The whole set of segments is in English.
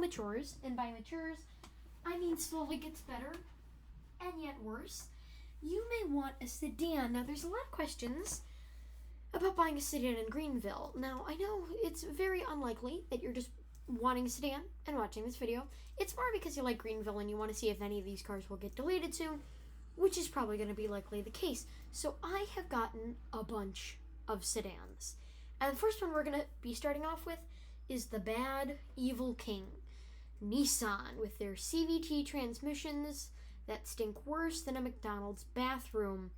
matures, and by matures, I mean slowly gets better and yet worse, you may want a sedan. Now, there's a lot of questions about buying a sedan in Greenville. Now, I know it's very unlikely that you're just wanting a sedan and watching this video. It's more because you like Greenville and you want to see if any of these cars will get deleted soon, which is probably going to be likely the case. So I have gotten a bunch of sedans. And the first one we're going to be starting off with is the Bad Evil King. Nissan with their CVT transmissions that stink worse than a McDonald's bathroom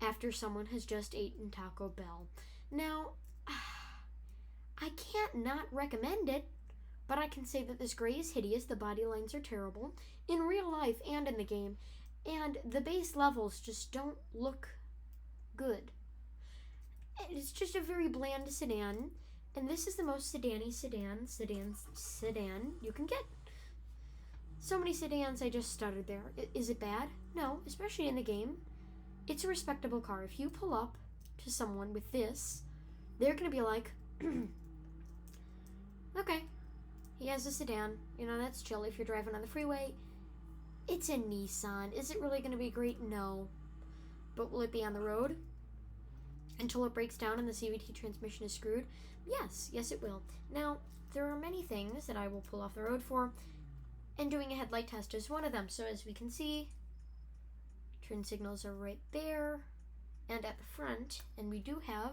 after someone has just eaten Taco Bell. Now, I can't not recommend it, but I can say that this gray is hideous, the body lines are terrible, in real life and in the game, and the base levels just don't look good. It's just a very bland sedan, and this is the most sedan you can get. So many sedans, I just stuttered there. Is it bad? No, especially in the game. It's a respectable car. If you pull up to someone with this, they're going to be like, okay, he has a sedan. You know, that's chill if you're driving on the freeway. It's a Nissan. Is it really going to be great? No. But will it be on the road until it breaks down and the CVT transmission is screwed? Yes, it will. Now, there are many things that I will pull off the road for, and doing a headlight test is one of them. So as we can see, turn signals are right there and at the front, and we do have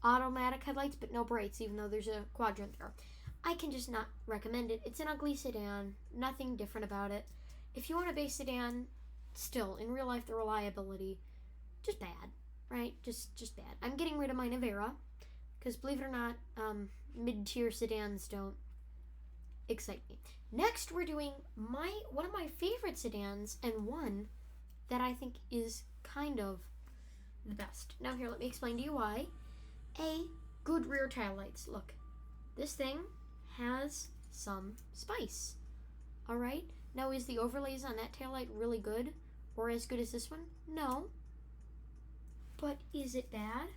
automatic headlights but no brights, even though there's a quadrant there. I can just not recommend it. It's an ugly sedan, nothing different about it. If you want a base sedan, still, in real life, the reliability, just bad, right? Just bad. I'm getting rid of my Navara, because believe it or not, mid-tier sedans don't excite me. Next, we're doing one of my favorite sedans, and one that I think is kind of the best. Now here, let me explain to you why. Good rear tail lights. Look, this thing has some spice. Alright? Now, is the overlays on that taillight really good? Or as good as this one? No. But is it bad?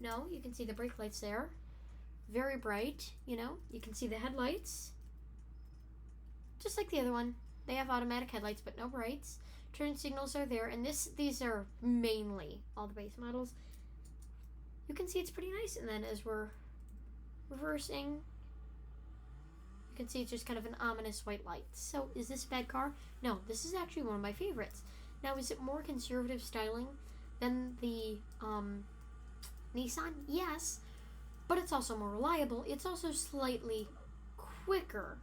No. You can see the brake lights there. Very bright, you know. You can see the headlights. Just like the other one. They have automatic headlights, but no brights. Turn signals are there. And these are mainly all the base models. You can see it's pretty nice. And then as we're reversing, you can see it's just kind of an ominous white light. So is this a bad car? No, this is actually one of my favorites. Now, is it more conservative styling than the Nissan? Yes, but it's also more reliable. It's also slightly quicker.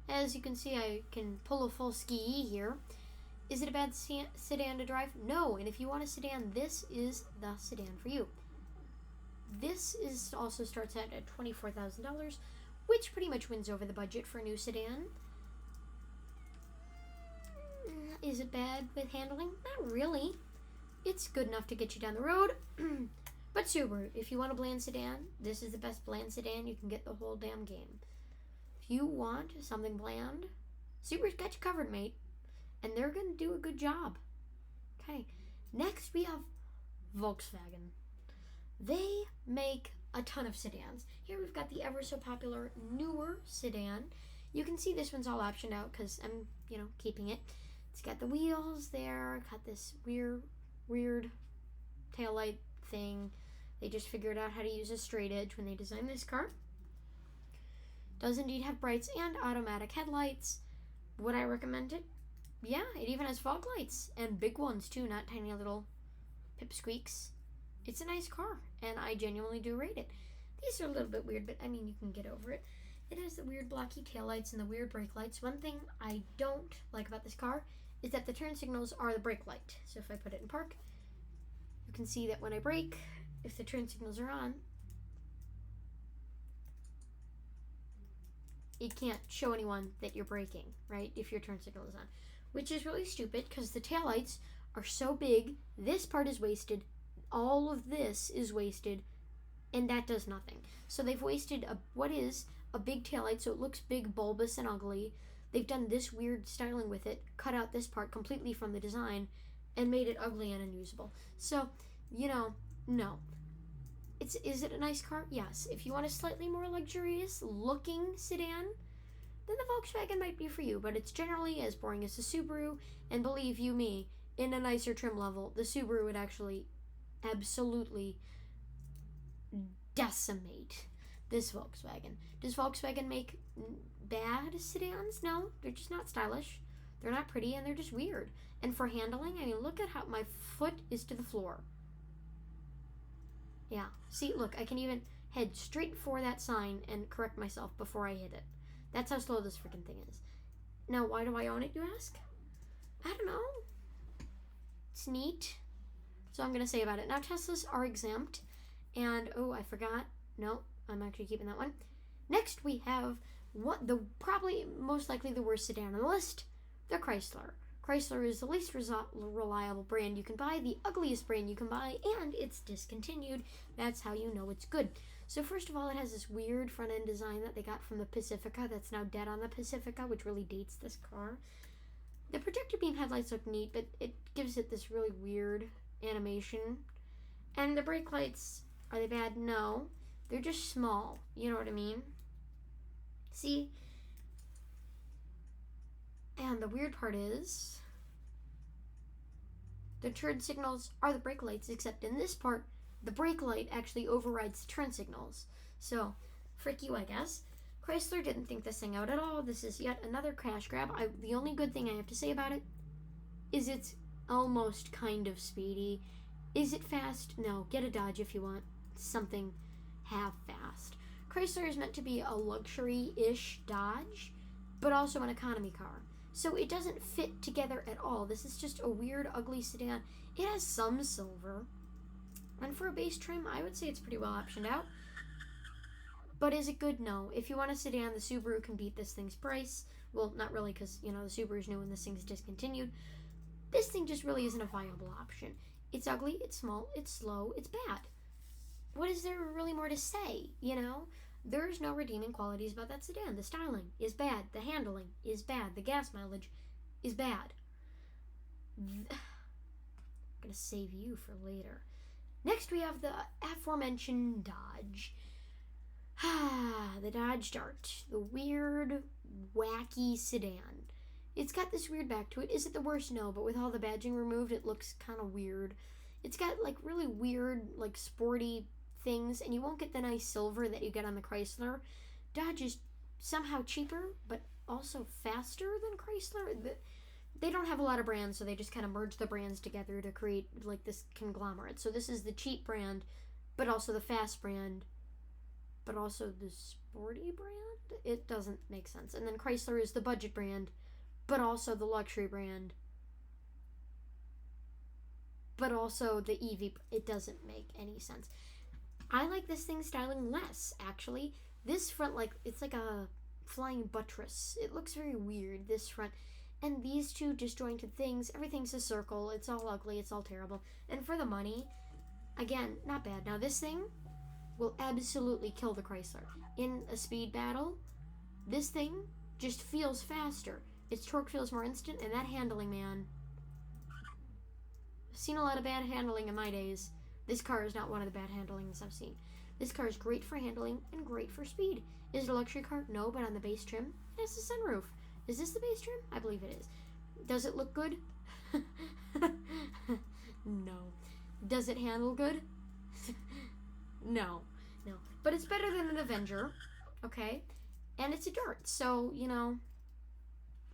As you can see, I can pull a full ski here. Is it a bad sedan to drive? No, and if you want a sedan, this is the sedan for you. This also starts at $24,000, which pretty much wins over the budget for a new sedan. Is it bad with handling? Not really. It's good enough to get you down the road. But Subaru, if you want a bland sedan, this is the best bland sedan you can get the whole damn game. If you want something bland, Subaru's got you covered, mate. And they're going to do a good job. Okay, next we have Volkswagen. They make a ton of sedans. Here we've got the ever so popular newer sedan. You can see this one's all optioned out because I'm, keeping it. It's got the wheels there, got this weird taillight thing. They just figured out how to use a straight edge when they designed this car. Does indeed have brights and automatic headlights. Would I recommend it? Yeah, it even has fog lights and big ones too, not tiny little pipsqueaks. It's a nice car, and I genuinely do rate it. These are a little bit weird, but I mean, you can get over it. It has the weird blocky taillights and the weird brake lights. One thing I don't like about this car is that the turn signals are the brake light. So if I put it in park, you can see that when I brake, if the turn signals are on, it can't show anyone that you're braking, right, if your turn signal is on. Which is really stupid because the taillights are so big, this part is wasted, all of this is wasted, and that does nothing. So they've wasted what is a big taillight, so it looks big, bulbous, and ugly. They've done this weird styling with it, cut out this part completely from the design, and made it ugly and unusable. So, no. Is it a nice car? Yes. If you want a slightly more luxurious looking sedan, then the Volkswagen might be for you, but it's generally as boring as the Subaru, and believe you me, in a nicer trim level, the Subaru would actually absolutely decimate this Volkswagen. Does Volkswagen make bad sedans? No, they're just not stylish. They're not pretty, and they're just weird. And for handling, I mean, look at how my foot is to the floor. Yeah, see, look, I can even head straight for that sign and correct myself before I hit it. That's how slow this freaking thing is. Now, why do I own it, you ask? I don't know. It's neat. So I'm going to say about it. Now, Teslas are exempt. And, oh, I forgot. No, I'm actually keeping that one. Next, we have probably most likely the worst sedan on the list, the Chrysler. Chrysler is the least reliable brand you can buy, the ugliest brand you can buy, and it's discontinued. That's how you know it's good. So first of all, it has this weird front-end design that they got from the Pacifica that's now dead on the Pacifica, which really dates this car. The projector beam headlights look neat, but it gives it this really weird animation. And the brake lights, are they bad? No. They're just small. You know what I mean? See? And the weird part is, the turn signals are the brake lights, except in this part, the brake light actually overrides the turn signals. So, frick you, I guess. Chrysler didn't think this thing out at all. This is yet another crash grab. The only good thing I have to say about it is it's almost kind of speedy. Is it fast? No. Get a Dodge if you want something half fast. Chrysler is meant to be a luxury-ish Dodge, but also an economy car. So it doesn't fit together at all. This is just a weird, ugly sedan. It has some silver. And for a base trim, I would say it's pretty well optioned out. But is it good? No. If you want a sedan, the Subaru can beat this thing's price. Well, not really, because, the Subaru's new and this thing's discontinued. This thing just really isn't a viable option. It's ugly, it's small, it's slow, it's bad. What is there really more to say, There's no redeeming qualities about that sedan. The styling is bad. The handling is bad. The gas mileage is bad. I'm going to save you for later. Next, we have the aforementioned Dodge. The Dodge Dart. The weird, wacky sedan. It's got this weird back to it. Is it the worst? No, but with all the badging removed, it looks kind of weird. It's got, really weird, sporty things, and you won't get the nice silver that you get on the Chrysler. Dodge is somehow cheaper, but also faster than Chrysler. They don't have a lot of brands, so they just kind of merge the brands together to create this conglomerate. So this is the cheap brand, but also the fast brand, but also the sporty brand. It doesn't make sense. And then Chrysler is the budget brand, but also the luxury brand, but also the EV. It doesn't make any sense. I like this thing styling less, actually. This front, it's like a flying buttress. It looks very weird, this front. And these two disjointed things, everything's a circle. It's all ugly. It's all terrible. And for the money, again, not bad. Now, this thing will absolutely kill the Chrysler. In a speed battle, this thing just feels faster. Its torque feels more instant, and that handling, man. I've seen a lot of bad handling in my days. This car is not one of the bad handlings I've seen. This car is great for handling and great for speed. Is it a luxury car? No, but on the base trim, it has a sunroof. Is this the base trim? I believe it is. Does it look good? No. Does it handle good? No. But it's better than an Avenger, okay? And it's a Dart, so,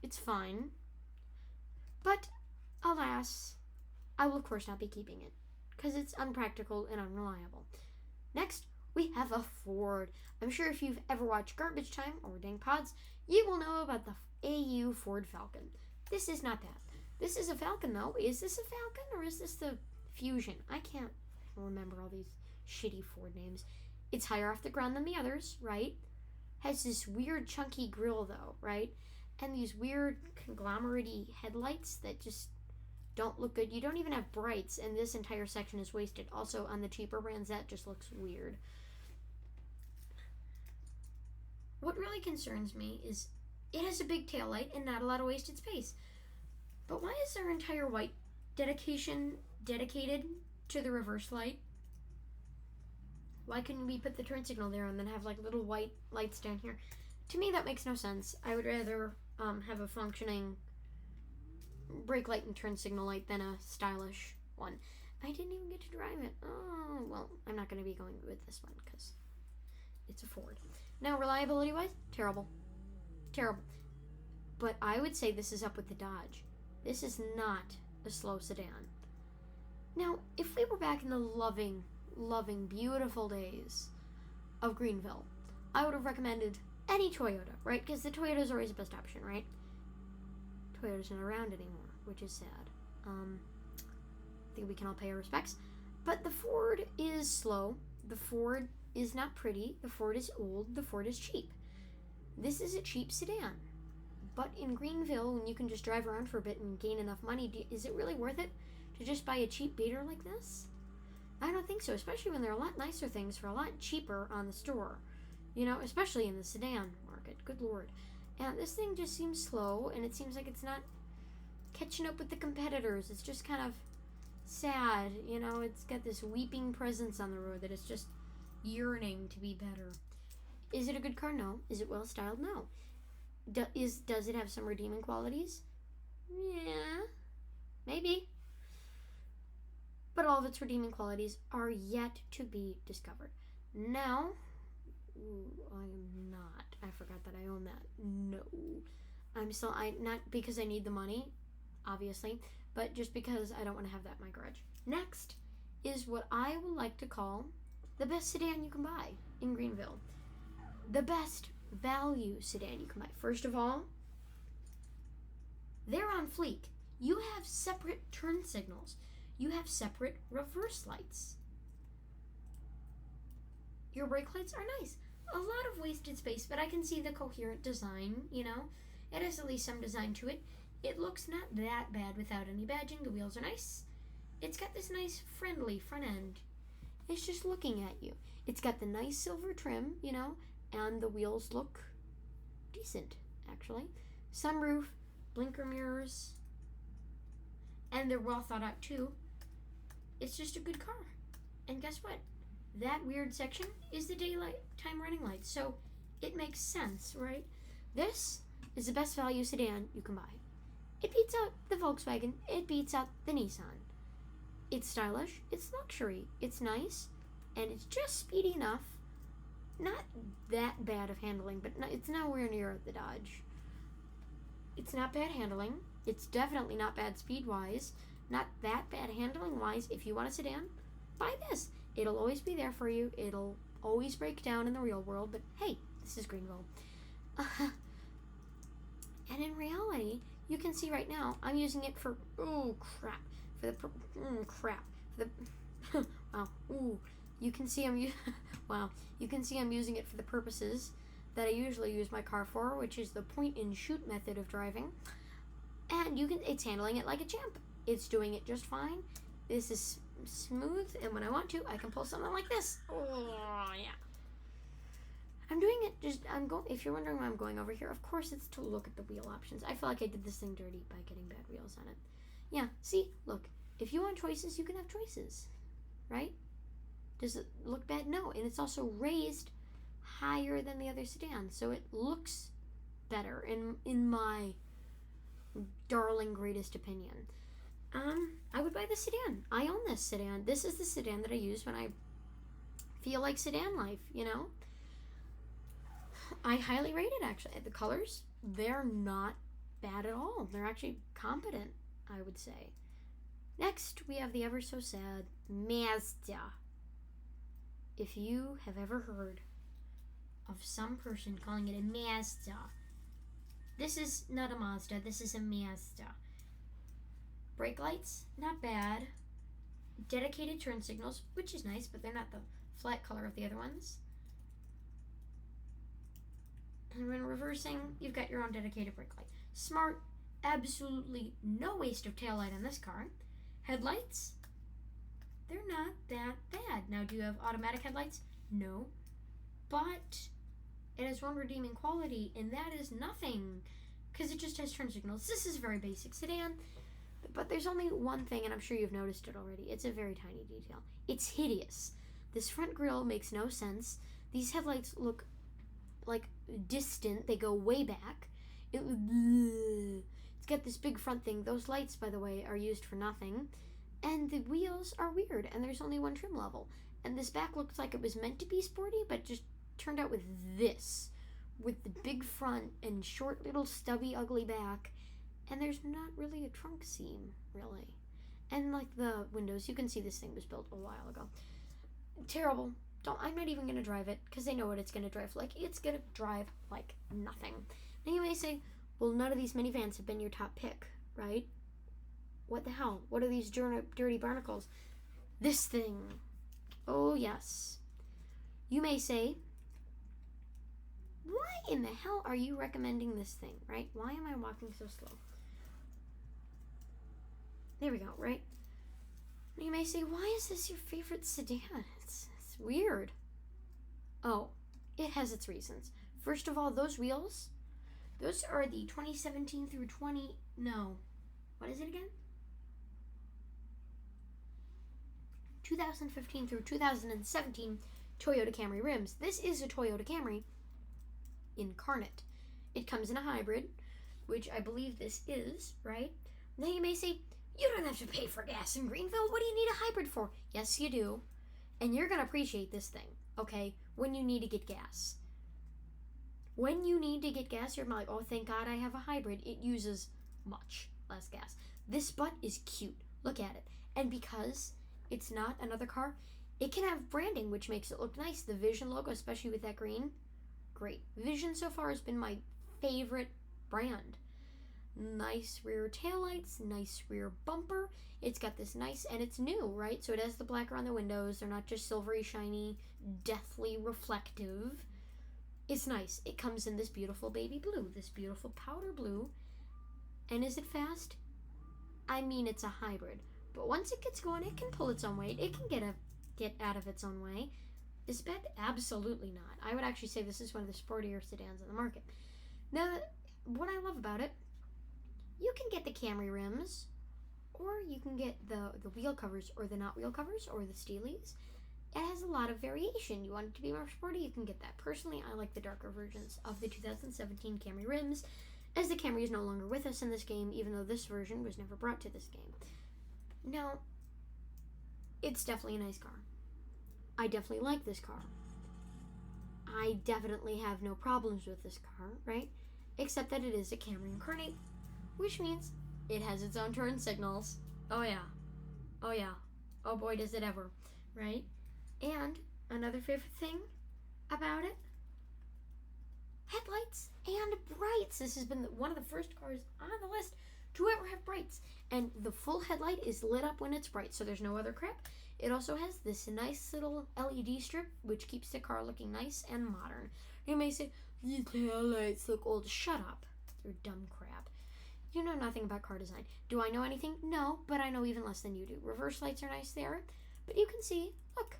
it's fine. But, alas, I will of course not be keeping it, because it's unpractical and unreliable. Next, we have a Ford. I'm sure if you've ever watched Garbage Time or Dang Pods, you will know about the AU Ford Falcon. This is not that. This is a Falcon, though. Is this a Falcon, or is this the Fusion? I can't remember all these shitty Ford names. It's higher off the ground than the others, right? Has this weird chunky grille, though, right? And these weird conglomerate-y headlights that just don't look good. You don't even have brights, and this entire section is wasted. Also, on the cheaper brands, that just looks weird. What really concerns me is it has a big taillight and not a lot of wasted space. But why is their entire white dedicated to the reverse light? Why couldn't we put the turn signal there and then have like little white lights down here? To me, that makes no sense. I would rather have a functioning brake light and turn signal light than a stylish one. I didn't even get to drive it. Oh, well, I'm not going to be going with this one because it's a Ford. Now, reliability-wise, terrible. Terrible. But I would say this is up with the Dodge. This is not a slow sedan. Now, if we were back in the loving, beautiful days of Greenville, I would have recommended any Toyota, right? Because the Toyota is always the best option, right? Toyota's not around anymore, which is sad. I think we can all pay our respects. But the Ford is slow. The Ford is not pretty. The Ford is old. The Ford is cheap. This is a cheap sedan. But in Greenville, when you can just drive around for a bit and gain enough money, is it really worth it to just buy a cheap beater like this? I don't think so, especially when there are a lot nicer things for a lot cheaper on the store. You know, especially in the sedan market. Good Lord. And this thing just seems slow, and it seems like it's not catching up with the competitors. It's just kind of sad. You know, it's got this weeping presence on the road that is just yearning to be better. Is it a good car? No. Is it well styled? No. Does it have some redeeming qualities? Yeah, maybe. But all of its redeeming qualities are yet to be discovered. Now, I am not. I forgot that I own that. No. Not because I need the money, obviously, but just because I don't want to have that in my garage. Next is what I would like to call the best sedan you can buy in Greenville. The best value sedan you can buy. First of all, they're on fleek. You have separate turn signals. You have separate reverse lights. Your brake lights are nice. A lot of wasted space, but I can see the coherent design, you know. It has at least some design to it. It looks not that bad without any badging. The wheels are nice. It's got this nice friendly front end. It's just looking at you. It's got the nice silver trim, you know, and the wheels look decent, actually. Sunroof, blinker mirrors, and they're well thought out too. It's just a good car. And guess what? That weird section is the daytime running light, so it makes sense, right? This is the best value sedan you can buy. It beats out the Volkswagen. It beats out the Nissan. It's stylish. It's luxury. It's nice. And it's just speedy enough. Not that bad of handling, but it's nowhere near the Dodge. It's not bad handling. It's definitely not bad speed-wise. Not that bad handling-wise. If you want a sedan, buy this. It'll always be there for you. It'll always break down in the real world, but hey, this is Greenville. And in reality, you can see right now, I'm using it for, wow, you can see I'm using it for the purposes that I usually use my car for, which is the point and shoot method of driving. And it's handling it like a champ. It's doing it just fine. This is smooth, and when I want to, I can pull something like this. Oh, yeah. I'm doing it if you're wondering why I'm going over here, of course it's to look at the wheel options. I feel like I did this thing dirty by getting bad wheels on it. Yeah, see, look, if you want choices, you can have choices, right? Does it look bad? No, and it's also raised higher than the other sedans, so it looks better in my darling greatest opinion. I would buy the sedan. I own this sedan. This is the sedan that I use when I feel like sedan life, you know? I highly rate it, actually. The colors, they're not bad at all. They're actually competent, I would say. Next, we have the ever so sad Mazda. If you have ever heard of some person calling it a Mazda, this is not a Mazda, this is a Mazda. Brake lights, not bad. Dedicated turn signals, which is nice, but they're not the flat color of the other ones. And when reversing, you've got your own dedicated brake light. Smart, absolutely no waste of taillight on this car. Headlights, they're not that bad. Now, do you have automatic headlights? No. But it has one redeeming quality, and that is nothing, because it just has turn signals. This is a very basic sedan, but there's only one thing, and I'm sure you've noticed it already. It's a very tiny detail. It's hideous. This front grille makes no sense. These headlights look like distant. They go way back. It's got this big front thing. Those lights, by the way, are used for nothing. And the wheels are weird, and there's only one trim level. And this back looks like it was meant to be sporty, but just turned out with this. With the big front and short little stubby ugly back. And there's not really a trunk seam, really. And like the windows, you can see this thing was built a while ago. Terrible. I'm not even gonna drive it, because they know what it's gonna drive like. It's gonna drive like nothing. Now you may say, well, none of these minivans have been your top pick, right? What the hell? What are these dirty barnacles? This thing. Oh yes. You may say, why in the hell are you recommending this thing, right? Why am I walking so slow? There we go, right? You may say, why is this your favorite sedan? It's weird. Oh, it has its reasons. First of all, those wheels, those are the 2017 through what is it again? 2015 through 2017 Toyota Camry rims. This is a Toyota Camry incarnate. It comes in a hybrid, which I believe this is, right? Now you may say, you don't have to pay for gas in Greenville. What do you need a hybrid for? Yes, you do. And you're going to appreciate this thing, okay, when you need to get gas. When you need to get gas, you're like, oh, thank God I have a hybrid. It uses much less gas. This butt is cute. Look at it. And because it's not another car, it can have branding, which makes it look nice. The Vision logo, especially with that green, great. Vision so far has been my favorite brand. Nice rear taillights, nice rear bumper. It's got this nice, and it's new, right? So it has the black around the windows. They're not just silvery, shiny, deathly reflective. It's nice. It comes in this beautiful baby blue, this beautiful powder blue. And is it fast? I mean, it's a hybrid. But once it gets going, it can pull its own weight. It can get out of its own way. Is it bad? Absolutely not. I would actually say this is one of the sportier sedans on the market. Now, what I love about it, you can get the Camry rims, or you can get the wheel covers, or the not wheel covers, or the Steelies. It has a lot of variation. You want it to be more sporty, you can get that. Personally, I like the darker versions of the 2017 Camry rims, as the Camry is no longer with us in this game, even though this version was never brought to this game. Now, it's definitely a nice car. I definitely like this car. I definitely have no problems with this car, right? Except that it is a Camry incarnate, which means it has its own turn signals. Oh yeah. Oh yeah. Oh boy, does it ever, right? And another favorite thing about it, headlights and brights. This has been one of the first cars on the list to ever have brights. And the full headlight is lit up when it's bright, so there's no other crap. It also has this nice little LED strip, which keeps the car looking nice and modern. You may say, these taillights look old. Shut up. You're dumb crap. You know nothing about car design. Do I know anything? No, but I know even less than you do. Reverse lights are nice there, but you can see, look.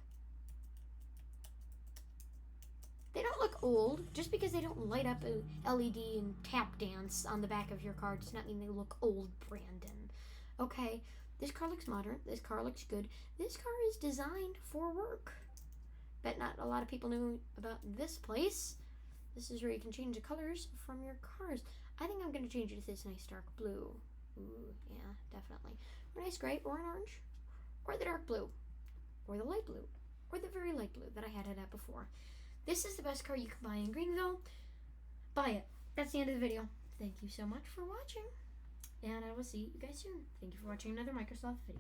They don't look old. Just because they don't light up a LED and tap dance on the back of your car does not mean they look old, Brandon. Okay, this car looks modern. This car looks good. This car is designed for work. Bet not a lot of people knew about this place. This is where you can change the colors from your cars. I think I'm going to change it to this nice dark blue. Ooh, yeah, definitely. Or a nice gray, or an orange, or the dark blue, or the light blue, or the very light blue that I had it at before. This is the best car you can buy in Greenville. Buy it. That's the end of the video. Thank you so much for watching, and I will see you guys soon. Thank you for watching another Microsoft video.